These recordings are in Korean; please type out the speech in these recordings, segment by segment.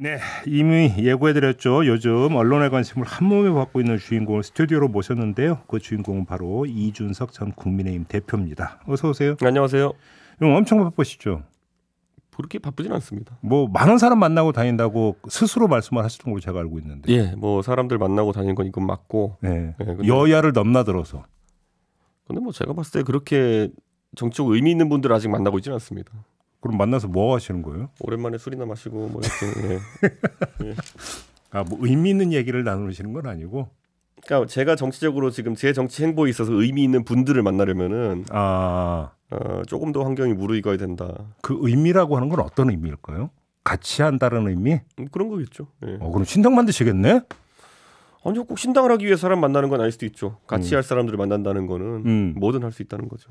네, 이미 예고해드렸죠. 요즘 언론의 관심을 한몸에 받고 있는 주인공을 스튜디오로 모셨는데요. 그 주인공은 바로 이준석 전 국민의힘 대표입니다. 어서 오세요. 안녕하세요. 엄청 바쁘시죠? 그렇게 바쁘진 않습니다. 뭐 많은 사람 만나고 다닌다고 스스로 말씀을 하시는 걸로 제가 알고 있는데. 예, 뭐 사람들 만나고 다니는 건 이건 맞고. 네. 여야를 넘나들어서. 근데 뭐 제가 봤을 때 그렇게 정치적 의미 있는 분들 아직 만나고 있지는 않습니다. 그럼 만나서 뭐 하시는 거예요? 오랜만에 술이나 마시고 뭐 이렇게. 예. 아, 뭐 의미 있는 얘기를 나누시는 건 아니고. 그러니까 제가 정치적으로 지금 제 정치 행보에 있어서 의미 있는 분들을 만나려면은 조금 더 환경이 무르익어야 된다. 그 의미라고 하는 건 어떤 의미일까요? 같이 한다는 의미? 그런 거겠죠. 예. 그럼 신당 만드시겠네? 아니요, 꼭 신당을 하기 위해 사람 만나는 건 아닐 수도 있죠. 같이 할 사람들을 만난다는 거는 뭐든 할 수 있다는 거죠.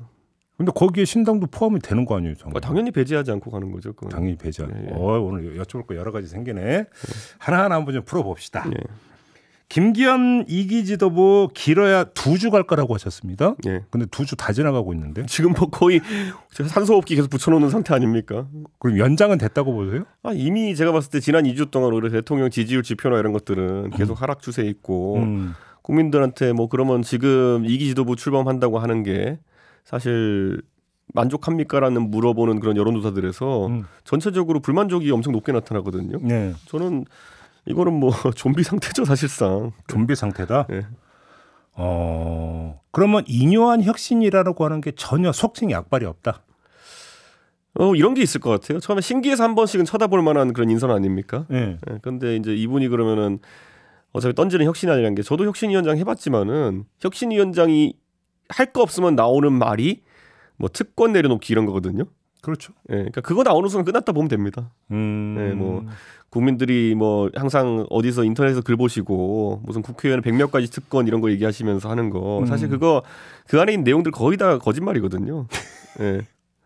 근데 거기에 신당도 포함이 되는 거 아니에요? 당연히 배제하지 않고 가는 거죠. 그건. 당연히 배제. 예. 오늘 여쭤볼 거 여러 가지 생기네. 하나하나 한번 좀 풀어봅시다. 예. 김기현 2기 지도부 길어야 2주 갈 거라고 하셨습니다. 예. 근데 2주 다 지나가고 있는데. 지금 뭐 거의 산소호흡기 계속 붙여놓는 상태 아닙니까? 그럼 연장은 됐다고 보세요? 이미 제가 봤을 때 지난 2주 동안 우리 대통령 지지율 지표나 이런 것들은 계속 하락 추세에 있고 국민들한테 뭐 그러면 지금 2기 지도부 출범한다고 하는 게 사실 만족합니까라는 물어보는 그런 여론조사들에서 전체적으로 불만족이 엄청 높게 나타나거든요. 네. 저는 이거는 뭐 좀비 상태죠, 사실상. 좀비 상태다? 네. 그러면 인요한 혁신이라고 하는 게 전혀 속칭 약발이 없다? 이런 게 있을 것 같아요. 처음에 신기해서 한 번씩은 쳐다볼 만한 그런 인선 아닙니까? 네. 네. 근데 이제 이분이 그러면은 어차피 던지는 혁신이라는 게 저도 혁신위원장 해봤지만은 혁신위원장이 할 거 없으면 나오는 말이 뭐 특권 내려놓기 이런 거거든요. 그렇죠. 예, 그러니까 그거 나오는 순간 끝났다 보면 됩니다. 예, 뭐 국민들이 뭐 항상 어디서 인터넷에서 글 보시고 무슨 국회의원 100몇 가지 특권 이런 거 얘기하시면서 하는 거 사실 그거 그 안에 있는 내용들 거의 다 거짓말이거든요. 예.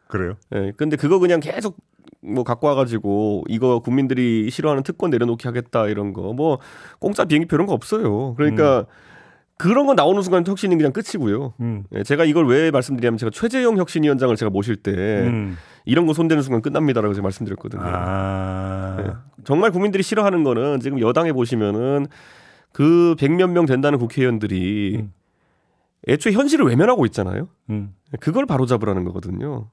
그래요? 예. 근데 그거 그냥 계속 뭐 갖고 와가지고 이거 국민들이 싫어하는 특권 내려놓기 하겠다 이런 거 뭐 공짜 비행기표 이런 거 없어요. 그러니까 그런 거 나오는 순간 혁신이 그냥 끝이고요. 예, 제가 이걸 왜 말씀드리냐면 제가 최재형 혁신위원장을 제가 모실 때 이런 거 손대는 순간 끝납니다라고 제가 말씀드렸거든요. 예, 정말 국민들이 싫어하는 거는 지금 여당에 보시면은 그 100몇 명 된다는 국회의원들이 애초에 현실을 외면하고 있잖아요. 그걸 바로잡으라는 거거든요.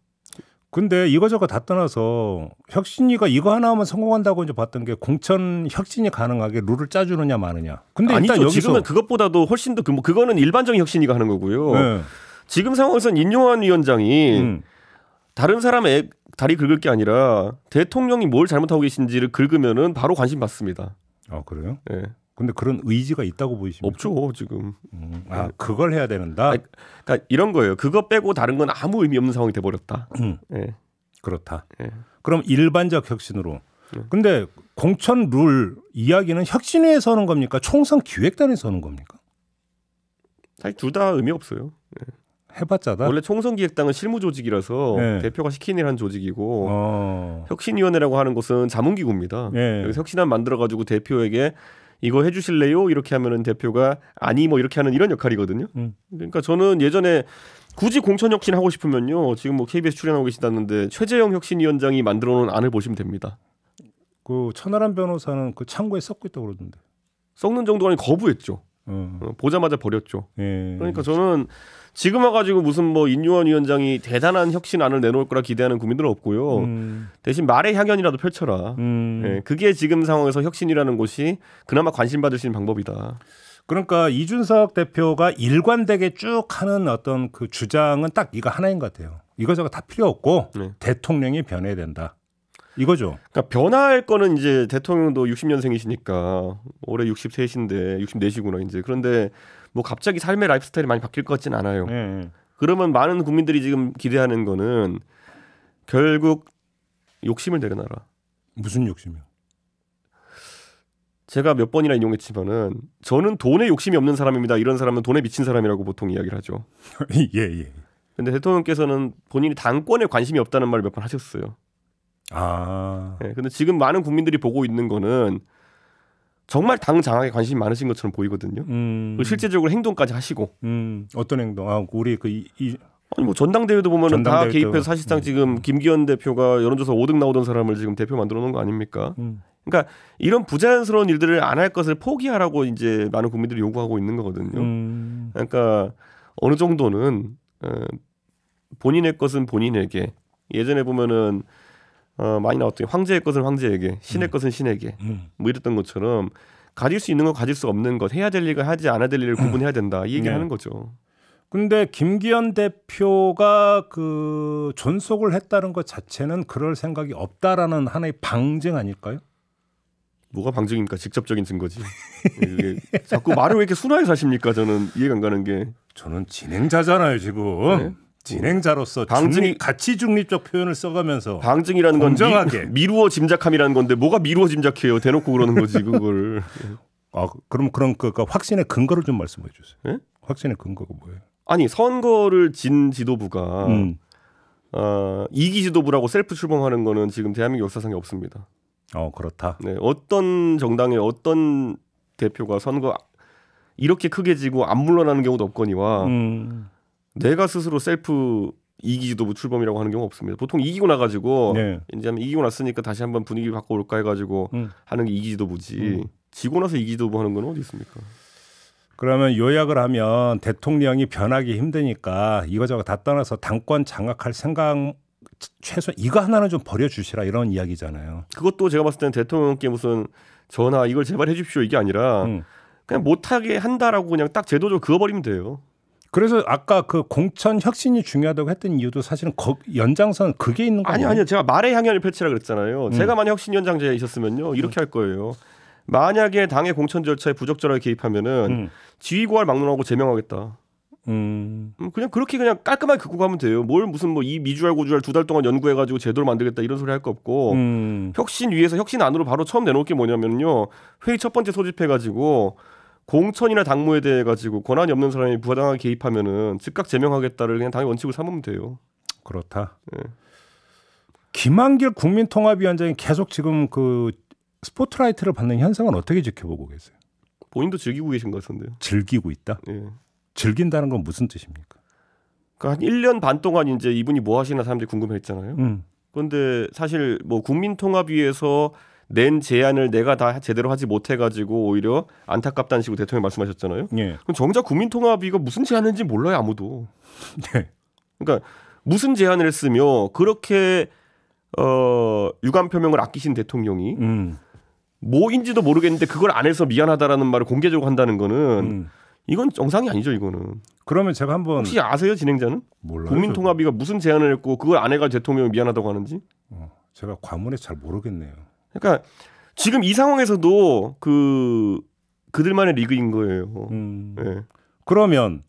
근데 이거저거 다 떠나서 혁신위가 이거 하나만 성공한다고 이제 봤던 게 공천 혁신이 가능하게 룰을 짜주느냐 마느냐. 근데 아니죠. 일단 여기서 지금은 그것보다도 훨씬 더 그거는 일반적인 혁신위가 하는 거고요. 네. 지금 상황에서는 인용환 위원장이 다른 사람의 다리 긁을 게 아니라 대통령이 뭘 잘못하고 계신지를 긁으면은 바로 관심 받습니다. 아, 그래요? 네. 근데 그런 의지가 있다고 보이십니까? 없죠, 지금. 그걸 해야 되는다. 그러니까 이런 거예요. 그거 빼고 다른 건 아무 의미 없는 상황이 돼 버렸다. 네. 그렇다. 네. 그럼 일반적 혁신으로. 근데 공천 룰 이야기는 혁신위에서 하는 겁니까? 총선 기획단에서 하는 겁니까? 사실 둘 다 의미 없어요. 네. 해봤자다. 원래 총선 기획당은 실무 조직이라서 대표가 시킨 일 한 조직이고 혁신위원회라고 하는 것은 자문기구입니다. 여기서 혁신안 만들어가지고 대표에게 이거 해주실래요? 이렇게 하면은 대표가 아니 뭐 이렇게 하는 이런 역할이거든요. 그러니까 저는 예전에 굳이 공천 혁신 하고 싶으면요. 지금 뭐 KBS 출연하고 계시다는데 최재형 혁신위원장이 만들어놓은 안을 보시면 됩니다. 그 천하람 변호사는 그 창고에 썩고 있다고 그러던데. 썩는 정도가 아니라 거부했죠. 보자마자 버렸죠. 그러니까 저는 지금 와가지고 무슨 뭐 인요한 위원장이 대단한 혁신안을 내놓을 거라 기대하는 국민들은 없고요. 대신 말의 향연이라도 펼쳐라. 그게 지금 상황에서 혁신이라는 곳이 그나마 관심 받을 수 있는 방법이다. 그러니까 이준석 대표가 일관되게 쭉 하는 어떤 그 주장은 딱 이거 하나인 것 같아요. 이거저거 다 필요 없고 대통령이 변해야 된다. 이거죠. 그러니까 변화할 거는 이제 대통령도 60년생이시니까 올해 63인데 64시구나 이제. 그런데 뭐 갑자기 삶의 라이프 스타일이 많이 바뀔 것 같진 않아요. 그러면 많은 국민들이 지금 기대하는 거는 결국 욕심을 내려놔라. 무슨 욕심이요? 제가 몇 번이나 인용했지만은 저는 돈에 욕심이 없는 사람입니다. 이런 사람은 돈에 미친 사람이라고 보통 이야기를 하죠. 예. 근데 대통령께서는 본인이 당권에 관심이 없다는 말을 몇 번 하셨어요. 근데 지금 많은 국민들이 보고 있는 거는 정말 당 장악에 관심이 많으신 것처럼 보이거든요. 실제적으로 행동까지 하시고. 어떤 행동? 우리 아니 뭐 전당대회도 보면 다 개입해서 사실상 지금 김기현 대표가 여론조사 5등 나오던 사람을 지금 대표 만들어 놓은 거 아닙니까? 그러니까 이런 부자연스러운 일들을 안 할 것을 포기하라고 이제 많은 국민들이 요구하고 있는 거거든요. 그러니까 어느 정도는 본인의 것은 본인에게 예전에 보면은 많이 나왔던 황제의 것은 황제에게 신의 것은 신에게 뭐 이랬던 것처럼 가질 수 있는 거 가질 수 없는 것 해야 될 일과 하지 않아야 될 일을 구분해야 된다 이 얘기를 하는 거죠. 근데 김기현 대표가 그 존속을 했다는 것 자체는 그럴 생각이 없다라는 하나의 방증 아닐까요? 뭐가 방증입니까? 직접적인 증거지. 이게 자꾸 말을 왜 이렇게 순화해서 하십니까? 저는 이해가 안 가는 게. 저는 진행자잖아요 지금. 네? 진행자로서 방증이 가치 중립적 표현을 써가면서 방증이라는 건 미루어 짐작함이라는 건데 뭐가 미루어 짐작해요? 대놓고 그러는 거지 그걸. 그럼 그 확신의 근거를 좀 말씀해 주세요. 네? 확신의 근거가 뭐예요? 아니 선거를 진 지도부가 이기 지도부라고 셀프 출범하는 거는 지금 대한민국 역사상에 없습니다. 그렇다. 네, 어떤 정당의 어떤 대표가 선거 이렇게 크게 지고 안 물러나는 경우도 없거니와 내가 스스로 셀프 이기 지도부 출범이라고 하는 경우 없습니다. 보통 이기고 나가지고 이제 이기고 났으니까 다시 한번 분위기 바꿔볼까 해가지고 하는 게 이기 지도부지. 지고 나서 이기 지도부 하는 건 어디 있습니까? 그러면 요약을 하면 대통령이 변하기 힘드니까 이거저거 다 떠나서 당권 장악할 생각 최소 이거 하나는 좀 버려주시라 이런 이야기잖아요. 그것도 제가 봤을 때는 대통령께 무슨 전화 이걸 제발 해주십시오 이게 아니라 그냥 못하게 한다라고 그냥 딱 제도적으로 그어버리면 돼요. 그래서 아까 그 공천 혁신이 중요하다고 했던 이유도 사실은 연장선 그게 있는 거예요. 아니요. 제가 말의 향연을 펼치라 그랬잖아요. 제가 만약 혁신위원장제이셨으면요. 이렇게 할 거예요. 만약에 당의 공천 절차에 부적절하게 개입하면은 지휘고할 막론하고 제명하겠다. 그냥 그렇게 그냥 깔끔하게 긋고 가면 돼요. 뭘 무슨 뭐 이 미주알 고주알 2달 동안 연구해가지고 제도를 만들겠다 이런 소리 할 거 없고 혁신 위에서 혁신 안으로 바로 처음 내놓을 게 뭐냐면요. 회의 첫 번째 소집해가지고 공천이나 당무에 대해 가지고 권한이 없는 사람이 부당하게 개입하면은 즉각 제명하겠다를 그냥 당의 원칙으로 삼으면 돼요. 그렇다. 네. 김한길 국민통합위원장이 계속 지금 그 스포트라이트를 받는 현상은 어떻게 지켜보고 계세요? 본인도 즐기고 계신 것 같은데요. 즐기고 있다? 네. 즐긴다는 건 무슨 뜻입니까? 그러니까 한 1년 반 동안 이제 이분이 뭐 하시나 사람들이 궁금했잖아요. 그런데 사실 뭐 국민통합위에서 낸 제안을 내가 다 제대로 하지 못해가지고 오히려 안타깝다는 식으로 대통령이 말씀하셨잖아요. 예. 그럼 정작 국민통합위가 무슨 제안인지 몰라요 아무도. 네. 그러니까 무슨 제안을 했으며 그렇게 유감 표명을 아끼신 대통령이 뭐인지도 모르겠는데 그걸 안 해서 미안하다라는 말을 공개적으로 한다는 거는 이건 정상이 아니죠 이거는. 그러면 제가 한번 혹시 아세요 진행자는? 몰라요. 국민통합위가 무슨 제안을 했고 그걸 안 해가 대통령이 미안하다고 하는지? 제가 과문에 잘 모르겠네요. 그러니까 지금 이 상황에서도 그들만의 리그인 거예요. 네. 그러면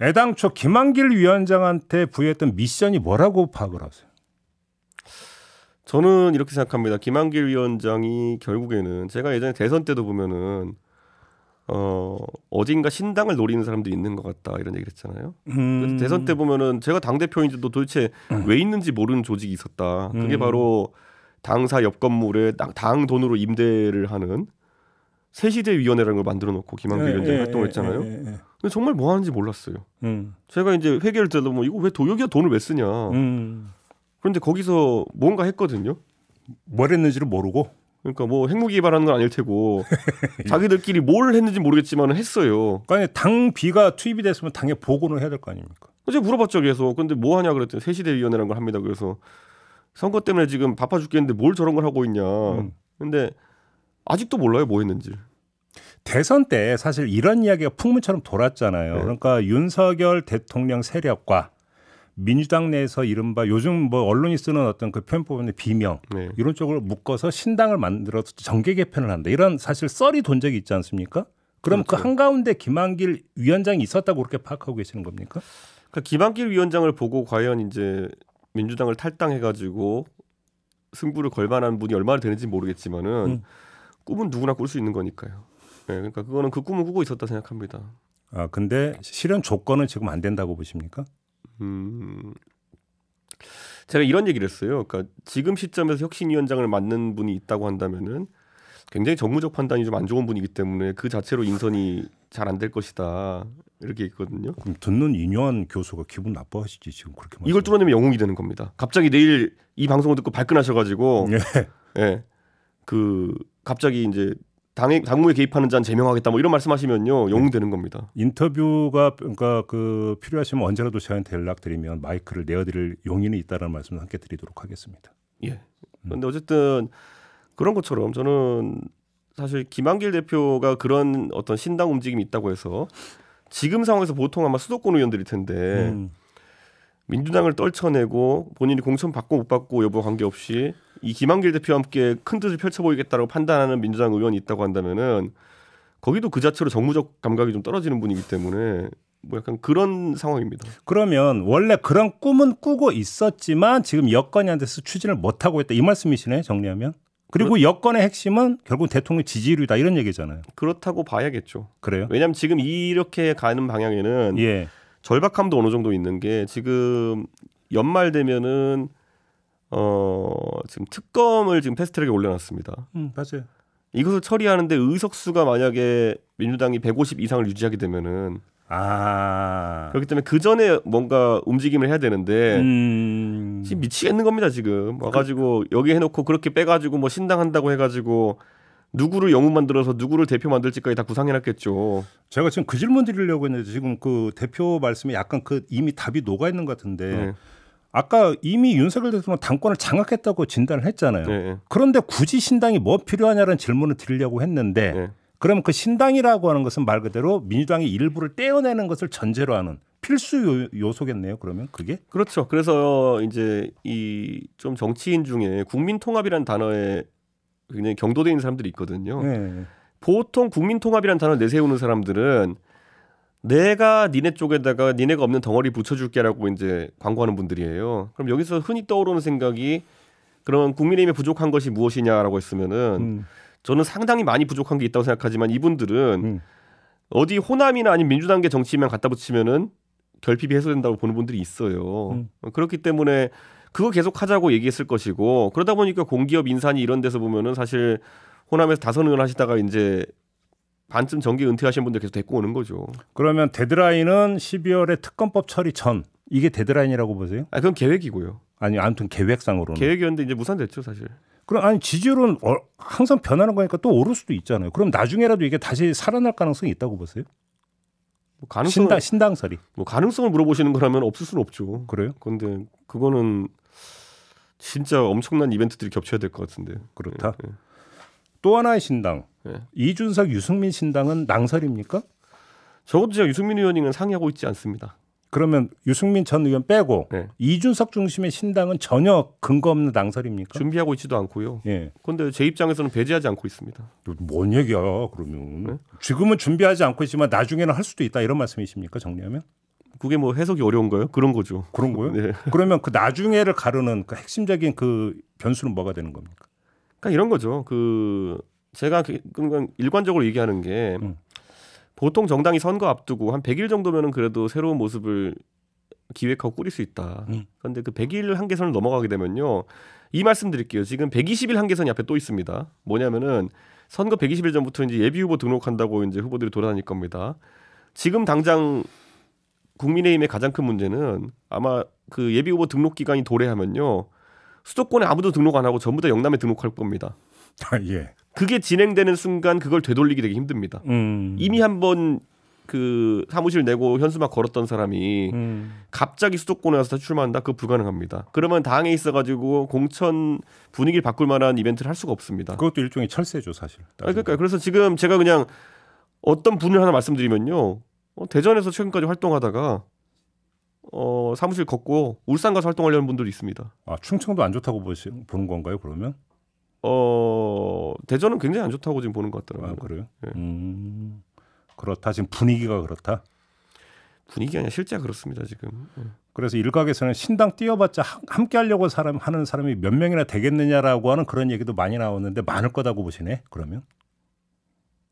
애당초 김한길 위원장한테 부여했던 미션이 뭐라고 파악을 하세요? 저는 이렇게 생각합니다. 김한길 위원장이 결국에는 제가 예전에 대선 때도 보면은 어딘가 신당을 노리는 사람들이 있는 것 같다 이런 얘기를 했잖아요. 그래서 대선 때 보면은 제가 당대표인지도 도대체 왜 있는지 모르는 조직이 있었다. 그게 바로 당사 옆 건물에 당 돈으로 임대를 하는 새시대위원회라는 걸 만들어 놓고 김한길 위원장이 활동을 했잖아요. 근데 정말 뭐 하는지 몰랐어요. 제가 이제 회계를 들어보면 이거 왜 여기가 돈을 왜 쓰냐. 그런데 거기서 뭔가 했거든요. 뭘 했는지를 모르고. 그러니까 뭐 핵무기 개발하는 건 아닐 테고 자기들끼리 뭘 했는지 모르겠지만 했어요. 그러니까 당비가 투입이 됐으면 당에 보고는 해야 될 거 아닙니까? 제가 물어봤죠. 계속. 근데 뭐 하냐 그랬더니 새시대위원회라는 걸 합니다. 그래서 선거 때문에 지금 바빠 죽겠는데 뭘 저런 걸 하고 있냐. 근데 아직도 몰라요. 뭐 했는지. 대선 때 사실 이런 이야기가 풍문처럼 돌았잖아요. 네. 그러니까 윤석열 대통령 세력과 민주당 내에서 이른바 요즘 뭐 언론이 쓰는 어떤 그 표현법의 비명 이런 쪽을 묶어서 신당을 만들어서 정계 개편을 한다. 이런 사실 썰이 돈 적이 있지 않습니까? 그럼 그렇죠. 그 한가운데 김한길 위원장이 있었다고 그렇게 파악하고 계시는 겁니까? 그러니까 김한길 위원장을 보고 과연 이제 민주당을 탈당해가지고 승부를 걸 만한 분이 얼마나 되는지 모르겠지만은 꿈은 누구나 꿀 수 있는 거니까요. 네, 그러니까 그거는 그 꿈을 꾸고 있었다 생각합니다. 아 근데 실현 조건은 지금 안 된다고 보십니까? 제가 이런 얘기를 했어요. 그러니까 지금 시점에서 혁신위원장을 맡는 분이 있다고 한다면은 굉장히 정무적 판단이 좀 안 좋은 분이기 때문에 그 자체로 인선이 잘 안 될 것이다. 이렇게 있거든요. 그럼 듣는 인요한 교수가 기분 나빠하시지 지금 그렇게 이걸 뚫어내면 영웅이 되는 겁니다. 갑자기 내일 이 방송을 듣고 발끈하셔가지고 네. 그 갑자기 이제 당무에 개입하는 자는 제명하겠다 뭐 이런 말씀하시면요 영웅되는 겁니다. 인터뷰가 그러니까 그 필요하시면 언제라도 저한테 연락드리면 마이크를 내어드릴 용의는 있다는 말씀을 함께 드리도록 하겠습니다. 예. 그런데 어쨌든 그런 것처럼 저는 사실 김한길 대표가 그런 어떤 신당 움직임이 있다고 해서 지금 상황에서 보통 아마 수도권 의원들일 텐데 민주당을 떨쳐내고 본인이 공천 받고 못 받고 여부와 관계없이 이 김한길 대표와 함께 큰 뜻을 펼쳐보이겠다고 판단하는 민주당 의원이 있다고 한다면은 거기도 그 자체로 정무적 감각이 좀 떨어지는 분이기 때문에 뭐 약간 그런 상황입니다. 그러면 원래 그런 꿈은 꾸고 있었지만 지금 여건이 안 돼서 추진을 못하고 있다 이 말씀이시네 정리하면. 그리고 여건의 핵심은 결국 대통령 지지율이다 이런 얘기잖아요. 그렇다고 봐야겠죠. 그래요? 왜냐하면 지금 이렇게 가는 방향에는 예. 절박함도 어느 정도 있는 게 지금 연말 되면은 지금 특검을 지금 패스트트랙에 올려놨습니다. 맞아요. 이것을 처리하는데 의석수가 만약에 민주당이 150 이상을 유지하게 되면은 그렇기 때문에 그 전에 뭔가 움직임을 해야 되는데 지금 미치겠는 겁니다. 지금 와가지고 여기 해놓고 그렇게 빼가지고 뭐 신당한다고 해가지고 누구를 영웅 만들어서 누구를 대표 만들지까지 다 구상해놨겠죠. 제가 지금 그 질문 드리려고 했는데 지금 그 대표 말씀에 약간 그 이미 답이 녹아 있는 것 같은데 네. 아까 이미 윤석열 대통령 당권을 장악했다고 진단을 했잖아요. 네. 그런데 굳이 신당이 뭐 필요하냐는 질문을 드리려고 했는데 네. 그러면 그 신당이라고 하는 것은 말 그대로 민주당의 일부를 떼어내는 것을 전제로 하는 필수 요소겠네요. 그러면 그게? 그렇죠. 그래서 이제 이 좀 정치인 중에 국민통합이라는 단어에 굉장히 경도되어 있는 사람들이 있거든요. 네. 보통 국민통합이라는 단어를 내세우는 사람들은 내가 니네 쪽에다가 니네가 없는 덩어리 붙여줄게라고 이제 광고하는 분들이에요. 그럼 여기서 흔히 떠오르는 생각이 그러면 국민의힘에 부족한 것이 무엇이냐라고 했으면은 저는 상당히 많이 부족한 게 있다고 생각하지만 이분들은 어디 호남이나 아니면 민주당계 정치인만 갖다 붙이면은 결핍이 해소된다고 보는 분들이 있어요. 그렇기 때문에 그거 계속 하자고 얘기했을 것이고 그러다 보니까 공기업 인사니 이런 데서 보면은 사실 호남에서 다선 의원 하시다가 이제 반쯤 정계 은퇴하신 분들 계속 데리고 오는 거죠. 그러면 데드라인은 12월에 특검법 처리 전 이게 데드라인이라고 보세요? 그건 계획이고요. 아니 아무튼 계획상으로는. 계획이었는데 이제 무산됐죠 사실. 그럼 아니 지지율은 항상 변하는 거니까 또 오를 수도 있잖아요. 그럼 나중에라도 이게 다시 살아날 가능성이 있다고 보세요? 뭐 가능성을, 신당설이. 뭐 가능성을 물어보시는 거라면 없을 수는 없죠. 그래요? 그런데 그거는 진짜 엄청난 이벤트들이 겹쳐야 될 것 같은데. 그렇다. 네. 또 하나의 신당. 네. 이준석, 유승민 신당은 낭설입니까? 적어도 제가 유승민 의원님은 상의하고 있지 않습니다. 그러면 유승민 전 의원 빼고 네. 이준석 중심의 신당은 전혀 근거 없는 낭설입니까? 준비하고 있지도 않고요. 그런데 제 입장에서는 배제하지 않고 있습니다. 뭔 얘기야 그러면. 네? 지금은 준비하지 않고 있지만 나중에는 할 수도 있다 이런 말씀이십니까 정리하면? 그게 뭐 해석이 어려운가요? 그런 거죠. 그런 거요? 네. 그러면 그 나중에를 가르는 그 핵심적인 그 변수는 뭐가 되는 겁니까? 그러니까 이런 거죠. 제가 일관적으로 얘기하는 게 보통 정당이 선거 앞두고 한 100일 정도면은 그래도 새로운 모습을 기획하고 꾸릴 수 있다. 그런데 그 100일 한계선을 넘어가게 되면요. 이 말씀 드릴게요. 지금 120일 한계선이 앞에 또 있습니다. 뭐냐면은 선거 120일 전부터 이제 예비 후보 등록한다고 이제 후보들이 돌아다닐 겁니다. 지금 당장 국민의힘의 가장 큰 문제는 아마 그 예비 후보 등록 기간이 도래하면요. 수도권에 아무도 등록 안 하고 전부 다 영남에 등록할 겁니다. 예. 그게 진행되는 순간 그걸 되돌리기 되게 힘듭니다. 이미 한번 그 사무실 내고 현수막 걸었던 사람이 갑자기 수도권에 와서 출마한다? 그거 불가능합니다. 그러면 당에 있어가지고 공천 분위기를 바꿀 만한 이벤트를 할 수가 없습니다. 그것도 일종의 철새죠 사실. 그러니까 그래서 지금 제가 그냥 어떤 분을 하나 말씀드리면요. 대전에서 최근까지 활동하다가 사무실 걷고 울산 가서 활동하려는 분들이 있습니다. 아 충청도 안 좋다고 보는 건가요 그러면? 대전은 굉장히 안 좋다고 지금 보는 것 같더라고요. 아, 그래요? 네. 그렇다. 지금 분위기가 그렇다. 분위기가 아니라 실제가 그렇습니다 지금. 그래서 일각에서는 신당 띄워봤자 함께 하려고 하는 사람이 몇 명이나 되겠느냐라고 하는 그런 얘기도 많이 나오는데 많을 거다고 보시네. 그러면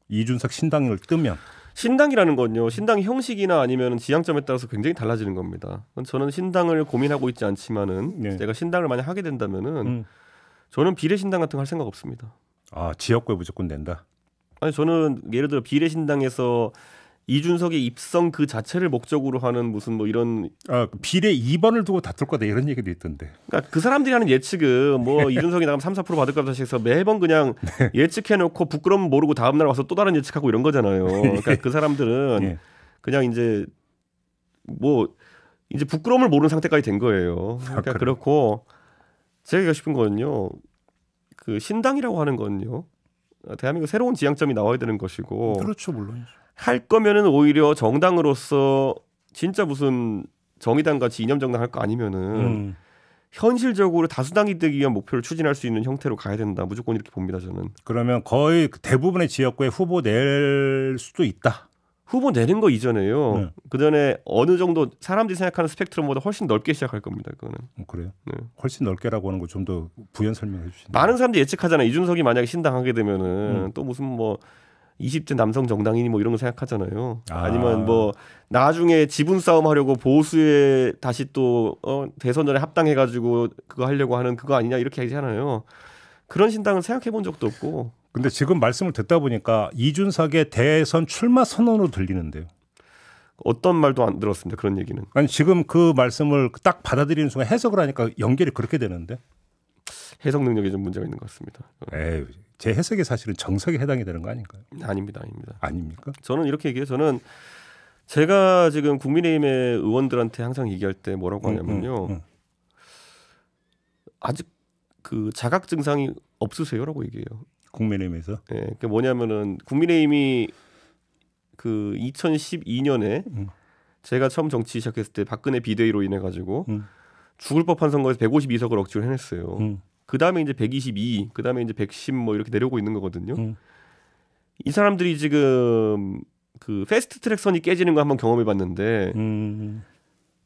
이준석 신당을 뜨면. 신당이라는 건요. 신당 형식이나 아니면 지향점에 따라서 굉장히 달라지는 겁니다. 저는 신당을 고민하고 있지 않지만은 네. 제가 신당을 만약 하게 된다면은 저는 비례신당 같은 거 할 생각 없습니다. 아 지역구에 무조건 낸다? 아니 저는 예를 들어 비례신당에서 이준석의 입성 그 자체를 목적으로 하는 무슨 뭐 이런 비례 2번을 두고 다툴 거다 이런 얘기도 있던데. 그러니까 그 사람들이 하는 예측은 뭐 이준석이 나가면 3, 4% 받을 거다 해서 매번 그냥 예측해놓고 부끄러움 모르고 다음 날 와서 또 다른 예측하고 이런 거잖아요. 그러니까 그 사람들은 그냥 이제 뭐 이제 부끄러움을 모르는 상태까지 된 거예요. 그러니까 그렇고 제가 얘기하고 싶은 거는요. 그 신당이라고 하는 건요. 대한민국 새로운 지향점이 나와야 되는 것이고. 그렇죠, 물론이죠. 할 거면은 오히려 정당으로서 진짜 무슨 정의당 같이 이념 정당 할 거 아니면은 현실적으로 다수당이 되기 위한 목표를 추진할 수 있는 형태로 가야 된다. 무조건 이렇게 봅니다, 저는. 그러면 거의 대부분의 지역구에 후보 낼 수도 있다. 후보 내는 거 이전에요. 그 전에 어느 정도 사람들이 생각하는 스펙트럼보다 훨씬 넓게 시작할 겁니다. 그거는. 그래요? 네. 훨씬 넓게라고 하는 거 좀 더 부연 설명해 주시죠. 많은 사람들이 예측하잖아요. 이준석이 만약에 신당하게 되면은 또 무슨 뭐 20대 남성 정당인이 뭐 이런 거 생각하잖아요. 아니면 뭐 나중에 지분 싸움 하려고 보수에 다시 또 대선 전에 합당해가지고 그거 하려고 하는 그거 아니냐 이렇게 하잖아요. 그런 신당은 생각해 본 적도 없고. 근데 지금 말씀을 듣다 보니까 이준석의 대선 출마 선언으로 들리는데요. 어떤 말도 안 들었습니다. 그런 얘기는. 아니 지금 그 말씀을 딱 받아들이는 순간 해석을 하니까 연결이 그렇게 되는데. 해석 능력이 좀 문제가 있는 것 같습니다. 에이, 제 해석이 사실은 정석에 해당이 되는 거 아닌가요? 아닙니다. 아닙니까? 저는 이렇게 얘기해요. 저는 제가 지금 국민의힘의 의원들한테 항상 얘기할 때 뭐라고 하냐면요. 아직 그 자각 증상이 없으세요라고 얘기해요. 국민의힘에서? 네, 그 뭐냐면은 국민의힘이 그 2012년에 제가 처음 정치 시작했을 때 박근혜 비대위로 인해 가지고 죽을 법한 선거에서 152석을 억지로 해냈어요. 그 다음에 이제 122, 그 다음에 이제 110 뭐 이렇게 내려오고 있는 거거든요. 이 사람들이 지금 그 패스트트랙 선이 깨지는 거 한번 경험해봤는데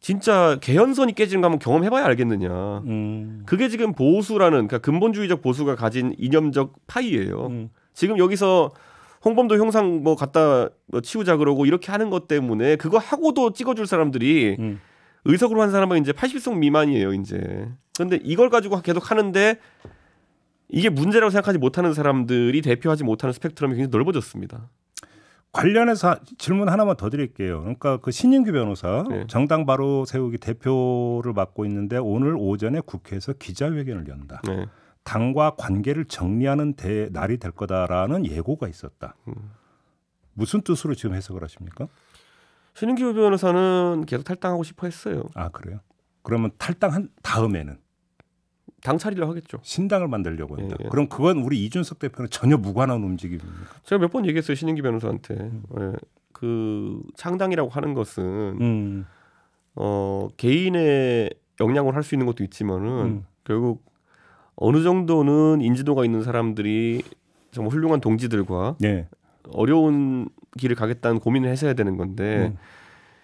진짜 개헌선이 깨지는 거 한번 경험해봐야 알겠느냐. 그게 지금 보수라는 그러니까 근본주의적 보수가 가진 이념적 파이예요. 지금 여기서 홍범도 형상 뭐 갖다 치우자 그러고 이렇게 하는 것 때문에 그거 하고도 찍어줄 사람들이 의석으로 한 사람은 이제 80석 미만이에요, 이제. 그런데 이걸 가지고 계속 하는데 이게 문제라고 생각하지 못하는 사람들이 대표하지 못하는 스펙트럼이 굉장히 넓어졌습니다. 관련해서 질문 하나만 더 드릴게요. 그러니까 그 신인규 변호사 정당 바로 세우기 대표를 맡고 있는데 오늘 오전에 국회에서 기자회견을 연다. 당과 관계를 정리하는 날이 될 거다라는 예고가 있었다. 무슨 뜻으로 지금 해석을 하십니까? 신인규 변호사는 계속 탈당하고 싶어 했어요. 아, 그래요? 그러면 탈당한 다음에는? 당 차리려 하겠죠. 신당을 만들려고 한다. 그럼 그건 우리 이준석 대표는 전혀 무관한 움직임입니까? 제가 몇 번 얘기했어요. 신인규 변호사한테. 그 창당이라고 하는 것은 개인의 역량으로 할 수 있는 것도 있지만은 결국 어느 정도는 인지도가 있는 사람들이 정말 훌륭한 동지들과 어려운 길을 가겠다는 고민을 해서야 되는 건데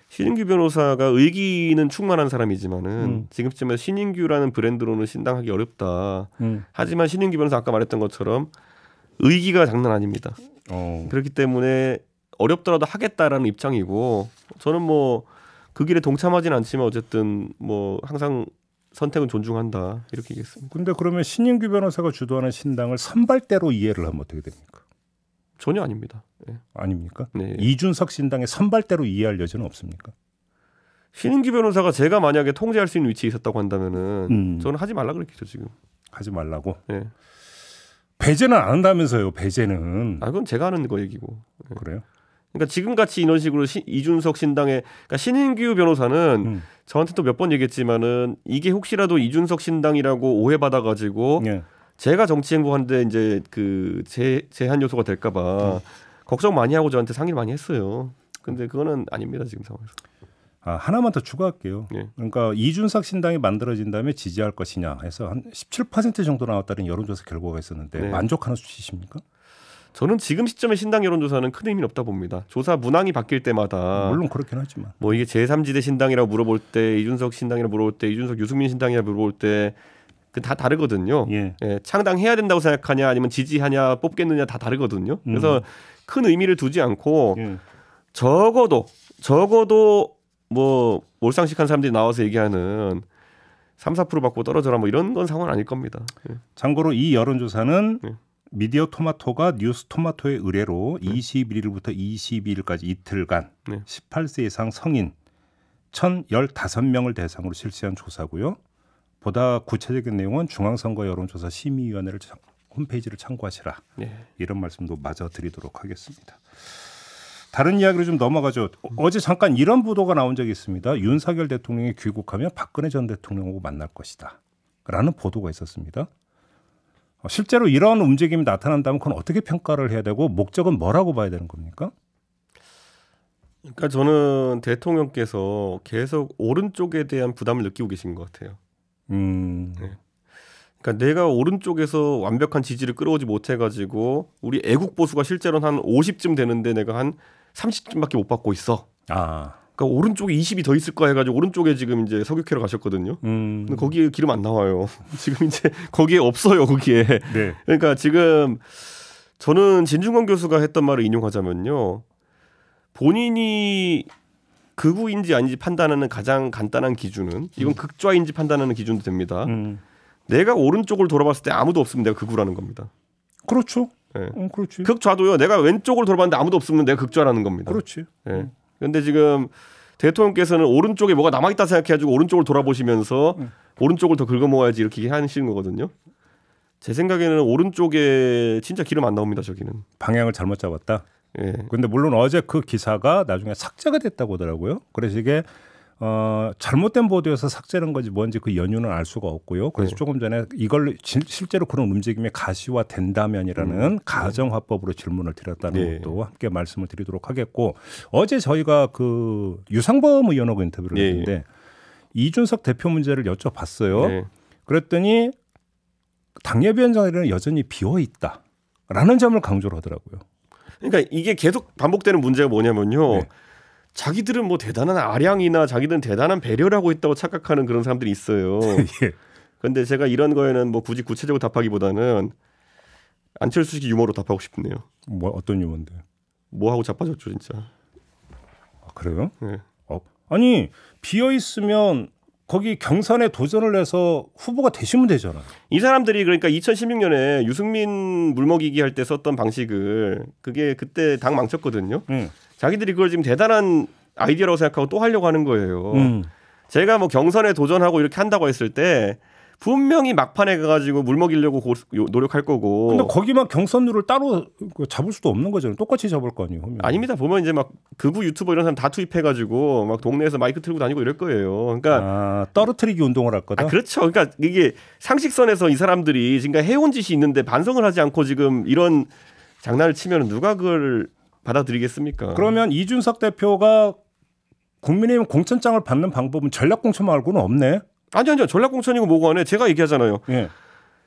신인규 변호사가 의기는 충만한 사람이지만은 지금쯤에 신인규라는 브랜드로는 신당하기 어렵다. 하지만 신인규 변호사 아까 말했던 것처럼 의기가 장난 아닙니다. 그렇기 때문에 어렵더라도 하겠다라는 입장이고 저는 뭐 그 길에 동참하진 않지만 어쨌든 뭐 항상 선택은 존중한다 이렇게 얘기했습니다. 근데 그러면 신인규 변호사가 주도하는 신당을 선발대로 이해를 하면 어떻게 됩니까? 전혀 아닙니다. 아닙니까? 네. 이준석 신당의 선발대로 이해할 여지는 없습니까? 신인규 변호사가 제가 만약에 통제할 수 있는 위치에 있었다고 한다면은 저는 하지 말라 그랬겠죠 지금. 하지 말라고? 네. 배제는 안 한다면서요? 배제는. 아 그건 제가 하는 거 얘기고. 그래요? 그러니까 지금같이 이런 식으로 이준석 신당에 그러니까 신인규 변호사는 저한테 또 몇 번 얘기했지만은 이게 혹시라도 이준석 신당이라고 오해받아가지고 제가 정치 행보하는데 이제 그 제한 요소가 될까봐 걱정 많이 하고 저한테 상의를 많이 했어요. 근데 그거는 아닙니다 지금 상황에서. 하나만 더 추가할게요. 그러니까 이준석 신당이 만들어진다면 지지할 것이냐 해서 한 17% 정도 나왔다는 여론조사 결과가 있었는데 만족하는 수치십니까? 저는 지금 시점에 신당 여론조사는 큰 의미는 없다 봅니다. 조사 문항이 바뀔 때마다 물론 그렇긴 하지만 뭐 이게 제3지대 신당이라고 물어볼 때 이준석 신당이라고 물어볼 때 이준석 유승민 신당이라고 물어볼 때 그 다 다르거든요. 창당해야 된다고 생각하냐 아니면 지지하냐 뽑겠느냐 다 다르거든요. 그래서 큰 의미를 두지 않고 적어도 뭐 몰상식한 사람들이 나와서 얘기하는 3, 4% 받고 떨어져라 뭐 이런 건 상황은 아닐 겁니다. 참고로 이 여론조사는 미디어 토마토가 뉴스 토마토의 의뢰로 21일부터 22일까지 이틀간 18세 이상 성인 1,015명을 대상으로 실시한 조사고요. 보다 구체적인 내용은 중앙선거 여론조사 심의위원회를 홈페이지를 참고하시라. 이런 말씀도 마저 드리도록 하겠습니다. 다른 이야기로 좀 넘어가죠. 어제 잠깐 이런 보도가 나온 적이 있습니다. 윤석열 대통령이 귀국하면 박근혜 전 대통령하고 만날 것이다. 라는 보도가 있었습니다. 실제로 이런 움직임이 나타난다면 그건 어떻게 평가를 해야 되고 목적은 뭐라고 봐야 되는 겁니까? 그러니까 저는 대통령께서 계속 오른쪽에 대한 부담을 느끼고 계신 것 같아요. 그러니까 내가 오른쪽에서 완벽한 지지를 끌어오지 못해가지고 우리 애국 보수가 실제로는 한 50쯤 되는데 내가 한 30쯤밖에 못 받고 있어. 그러니까 오른쪽에 20이 더 있을까 해가지고 오른쪽에 지금 이제 석유캐러 가셨거든요. 근데 거기에 기름 안 나와요. 지금 이제 거기에 없어요. 거기에. 네. 그러니까 지금 저는 진중권 교수가 했던 말을 인용하자면요. 본인이 극우인지 아닌지 판단하는 가장 간단한 기준은 이건 극좌인지 판단하는 기준도 됩니다. 내가 오른쪽을 돌아봤을 때 아무도 없으면 내가 극우라는 겁니다. 그렇죠. 네. 그렇지. 극좌도요. 내가 왼쪽을 돌아봤는데 아무도 없으면 내가 극좌라는 겁니다. 그렇지. 네. 근데 지금 대통령께서는 오른쪽에 뭐가 남아있다 생각해가지고 오른쪽을 돌아보시면서 오른쪽을 더 긁어모아야지 이렇게 하시는 거거든요. 제 생각에는 오른쪽에 진짜 기름 안 나옵니다. 저기는. 방향을 잘못 잡았다. 예. 근데 물론 어제 그 기사가 나중에 삭제가 됐다고 하더라고요. 그래서 이게 잘못된 보도여서 삭제된 건지 뭔지 그 연유는 알 수가 없고요. 그래서 조금 전에 이걸 실제로 그런 움직임이 가시화된다면이라는 가정화법으로 질문을 드렸다는 것도 함께 말씀을 드리도록 하겠고, 어제 저희가 그 유상범 의원하고 인터뷰를 했는데 이준석 대표 문제를 여쭤봤어요. 그랬더니 당협위원장 자리는 여전히 비어 있다라는 점을 강조를 하더라고요. 그러니까 이게 계속 반복되는 문제가 뭐냐면요. 자기들은 뭐 대단한 아량이나 자기들은 대단한 배려를 하고 있다고 착각하는 그런 사람들이 있어요. 그런데 제가 이런 거에는 뭐 굳이 구체적으로 답하기보다는 안철수식 유머로 답하고 싶네요. 뭐 어떤 유머인데? 뭐 하고 자빠졌죠 진짜. 그래요? 네. 아니 비어 있으면 거기 경선에 도전을 해서 후보가 되시면 되잖아요. 이 사람들이 그러니까 2016년에 유승민 물먹이기 할 때 썼던 방식을 그게 그때 당 망쳤거든요. 자기들이 그걸 지금 대단한 아이디어라고 생각하고 또 하려고 하는 거예요. 제가 뭐 경선에 도전하고 이렇게 한다고 했을 때 분명히 막판에 가가지고 물먹이려고 노력할 거고. 근데 거기만 경선룰을 따로 잡을 수도 없는 거잖아요. 똑같이 잡을 거 아니에요. 아닙니다. 보면 이제 막 극우 유튜버 이런 사람 다 투입해가지고 막 동네에서 마이크 틀고 다니고 이럴 거예요. 그러니까 떨어뜨리기 운동을 할 거다. 그렇죠. 그러니까 이게 상식선에서 이 사람들이 지금까지 해온 짓이 있는데 반성을 하지 않고 지금 이런 장난을 치면 누가 그걸 받아들이겠습니까? 그러면 이준석 대표가 국민의힘 공천장을 받는 방법은 전략공천 말고는 없네. 아니요. 전략공천이고 뭐고 하네. 제가 얘기하잖아요.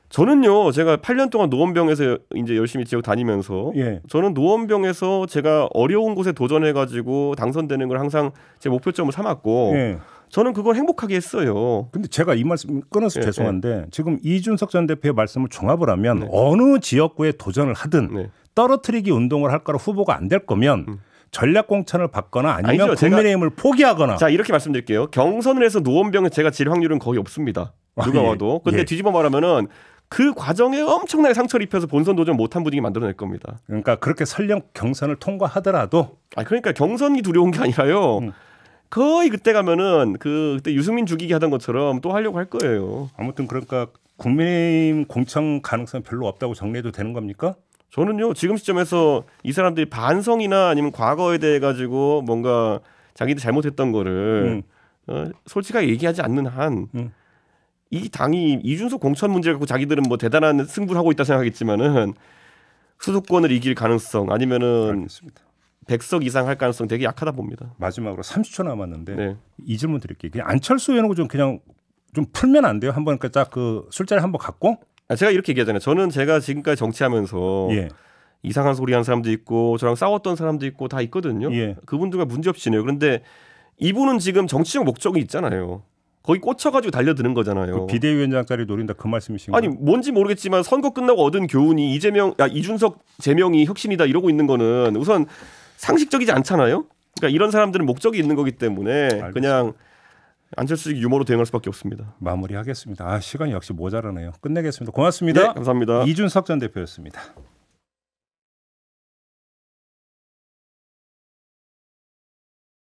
저는요. 제가 8년 동안 노원병에서 이제 열심히 지역 다니면서 저는 노원병에서 제가 어려운 곳에 도전해가지고 당선되는 걸 항상 제 목표점을 삼았고 저는 그걸 행복하게 했어요. 근데 제가 이 말씀 끊어서 죄송한데 지금 이준석 전 대표의 말씀을 종합을 하면 어느 지역구에 도전을 하든 떨어뜨리기 운동을 할 거라 후보가 안 될 거면 전략 공천을 받거나 아니면 아니죠. 국민의힘을 포기하거나. 자 이렇게 말씀드릴게요. 경선을 해서 노원병에 제가 질 확률은 거의 없습니다. 누가 와도. 근데 뒤집어 말하면은 그 과정에 엄청나게 상처를 입혀서 본선 도전 못한 분위기 만들어낼 겁니다. 그러니까 그렇게 설령 경선을 통과하더라도. 그러니까 경선이 두려운 게 아니라요. 거의 그때 가면은 그때 유승민 죽이기 하던 것처럼 또 하려고 할 거예요. 아무튼 그러니까 국민의힘 공천 가능성 별로 없다고 정리해도 되는 겁니까? 저는요 지금 시점에서 이 사람들이 반성이나 아니면 과거에 대해 가지고 뭔가 자기들 잘못했던 거를 솔직하게 얘기하지 않는 한 이 당이 이준석 공천 문제 갖고 자기들은 뭐 대단한 승부를 하고 있다 생각하겠지만은 수도권을 이길 가능성 아니면은 알겠습니다. 100석 이상 할 가능성 되게 약하다 봅니다. 마지막으로 30초 남았는데 이 질문 드릴게요. 그냥 안철수 의원하고 좀 그냥 좀 풀면 안 돼요? 한번 딱 그 술자리 한번 갖고. 제가 이렇게 얘기하잖아요. 저는 제가 지금까지 정치하면서 이상한 소리 한 사람도 있고 저랑 싸웠던 사람도 있고 다 있거든요. 그분들과 문제없이 지내요. 그런데 이분은 지금 정치적 목적이 있잖아요. 거기 꽂혀가지고 달려드는 거잖아요. 그 비대위원장 자리 노린다 그 말씀이신가요? 아니 뭔지 모르겠지만 선거 끝나고 얻은 교훈이 이준석 제명이 혁신이다 이러고 있는 거는 우선 상식적이지 않잖아요. 그러니까 이런 사람들은 목적이 있는 거기 때문에 알겠습니다. 그냥 안철수식 유머로 대응할 수밖에 없습니다. 마무리하겠습니다. 시간이 역시 모자라네요. 끝내겠습니다. 고맙습니다. 네, 감사합니다. 이준석 전 대표였습니다.